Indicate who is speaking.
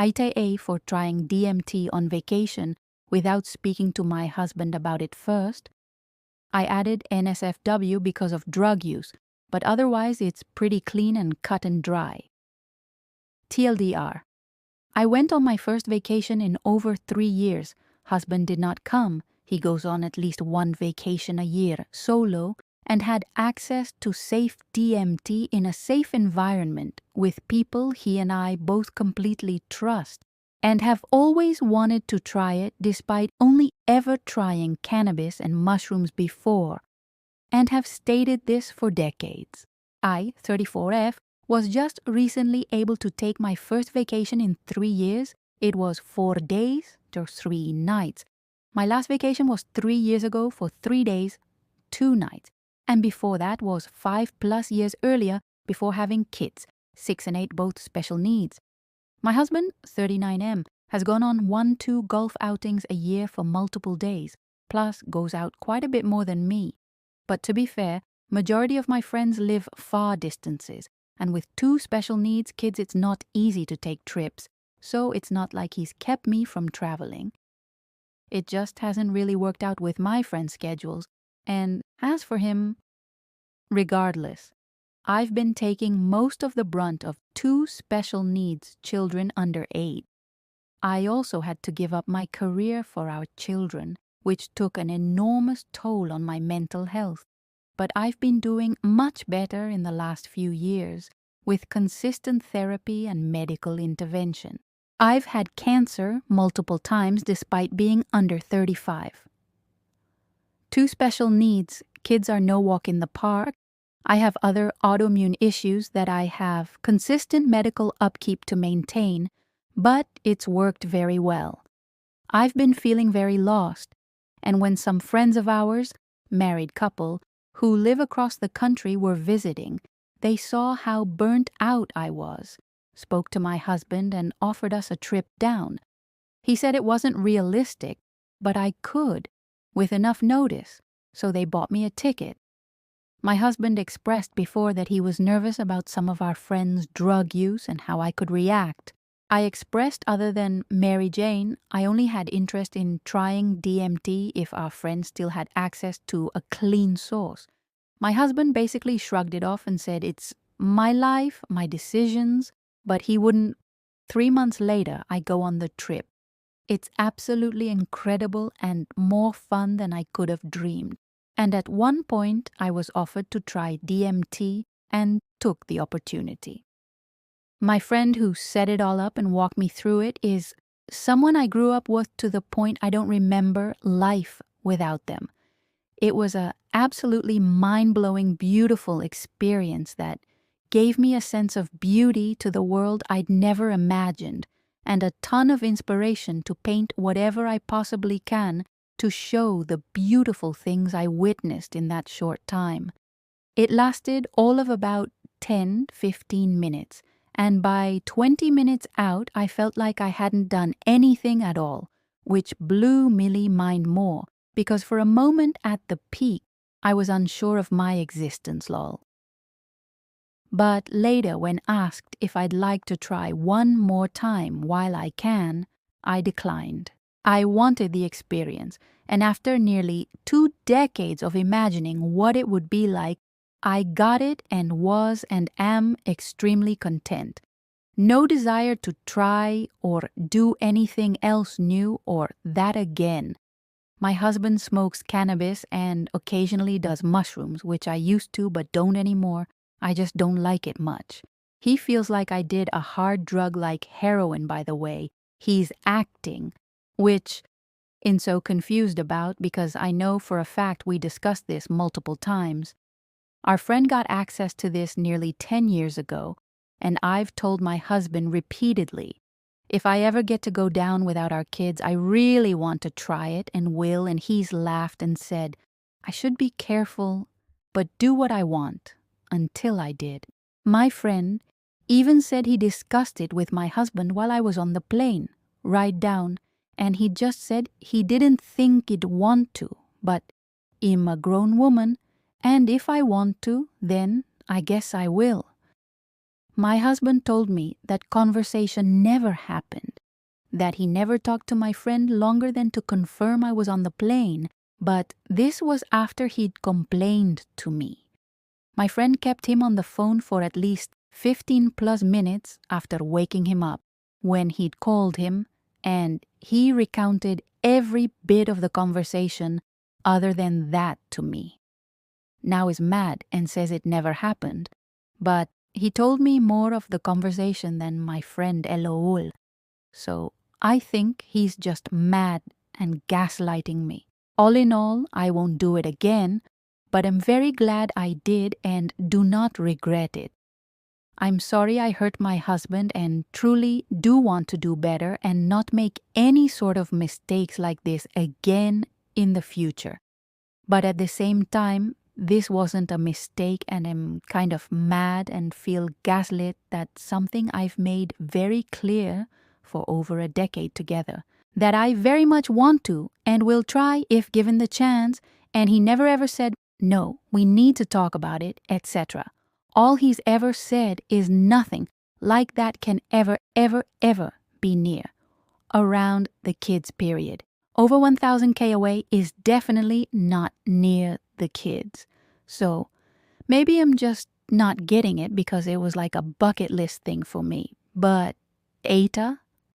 Speaker 1: AITA for trying DMT on vacation without speaking to my husband about it first. I added NSFW because of drug use, but otherwise it's pretty clean and cut and dry. TLDR. I went on my first vacation in over 3 years. Husband did not come. He goes on at least one vacation a year, solo, and had access to safe DMT in a safe environment with people he and I both completely trust, and have always wanted to try it despite only ever trying cannabis and mushrooms before, and have stated this for decades. I, 34F, was just recently able to take my first vacation in 3 years. It was 4 days to 3 nights. My last vacation was 3 years ago for 3 days, 2 nights. And before that was 5+ years earlier before having kids, 6 and 8 both special needs. My husband, 39M, has gone on 1-2 golf outings a year for multiple days, plus goes out quite a bit more than me. But to be fair, majority of my friends live far distances, and with 2 special needs kids it's not easy to take trips, so it's not like he's kept me from traveling. It just hasn't really worked out with my friends' schedules, and as for him, regardless, I've been taking most of the brunt of 2 special needs children under 8. I also had to give up my career for our children, which took an enormous toll on my mental health. But I've been doing much better in the last few years with consistent therapy and medical intervention. I've had cancer multiple times despite being under 35. 2 special needs, kids are no walk in the park. I have other autoimmune issues that I have consistent medical upkeep to maintain, but it's worked very well. I've been feeling very lost, and when some friends of ours, married couple, who live across the country were visiting, they saw how burnt out I was, spoke to my husband and offered us a trip down. He said it wasn't realistic, but I could, with enough notice, so they bought me a ticket. My husband expressed before that he was nervous about some of our friends' drug use and how I could react. I expressed other than Mary Jane, I only had interest in trying DMT if our friends still had access to a clean source. My husband basically shrugged it off and said it's my life, my decisions, but he wouldn't. 3 months later, I go on the trip. It's absolutely incredible and more fun than I could have dreamed. And at one point, I was offered to try DMT and took the opportunity. My friend who set it all up and walked me through it is someone I grew up with to the point I don't remember life without them. It was an absolutely mind-blowing, beautiful experience that gave me a sense of beauty to the world I'd never imagined, and a ton of inspiration to paint whatever I possibly can to show the beautiful things I witnessed in that short time. It lasted all of about 10-15 minutes, and by 20 minutes out I felt like I hadn't done anything at all, which blew Millie mind more, because for a moment at the peak I was unsure of my existence, lol. But later, when asked if I'd like to try one more time while I can, I declined. I wanted the experience, and after nearly 2 decades of imagining what it would be like, I got it and was and am extremely content. No desire to try or do anything else new or that again. My husband smokes cannabis and occasionally does mushrooms, which I used to but don't anymore. I just don't like it much. He feels like I did a hard drug like heroin, by the way. He's acting, which I'm so confused about because I know for a fact we discussed this multiple times. Our friend got access to this nearly 10 years ago, and I've told my husband repeatedly, if I ever get to go down without our kids, I really want to try it and will, and he's laughed and said, I should be careful, but do what I want. Until I did. My friend even said he discussed it with my husband while I was on the plane, ride down, and he just said he didn't think he'd want to, but I'm a grown woman, and if I want to, then I guess I will. My husband told me that conversation never happened, that he never talked to my friend longer than to confirm I was on the plane, but this was after he'd complained to me. My friend kept him on the phone for at least 15 plus minutes after waking him up when he'd called him, and he recounted every bit of the conversation other than that to me. Now is mad and says it never happened, but he told me more of the conversation than my friend Eloul. So I think he's just mad and gaslighting me. All in all, I won't do it again, but I'm very glad I did and do not regret it. I'm sorry I hurt my husband and truly do want to do better and not make any sort of mistakes like this again in the future. But at the same time, this wasn't a mistake and I'm kind of mad and feel gaslit that something I've made very clear for over a decade together, that I very much want to and will try if given the chance, and he never ever said, no, we need to talk about it, etc. All he's ever said is nothing like that can ever, ever, ever be near. Around the kids period. Over 1,000 away is definitely not near the kids. So maybe I'm just not getting it because it was like a bucket list thing for me. But AITA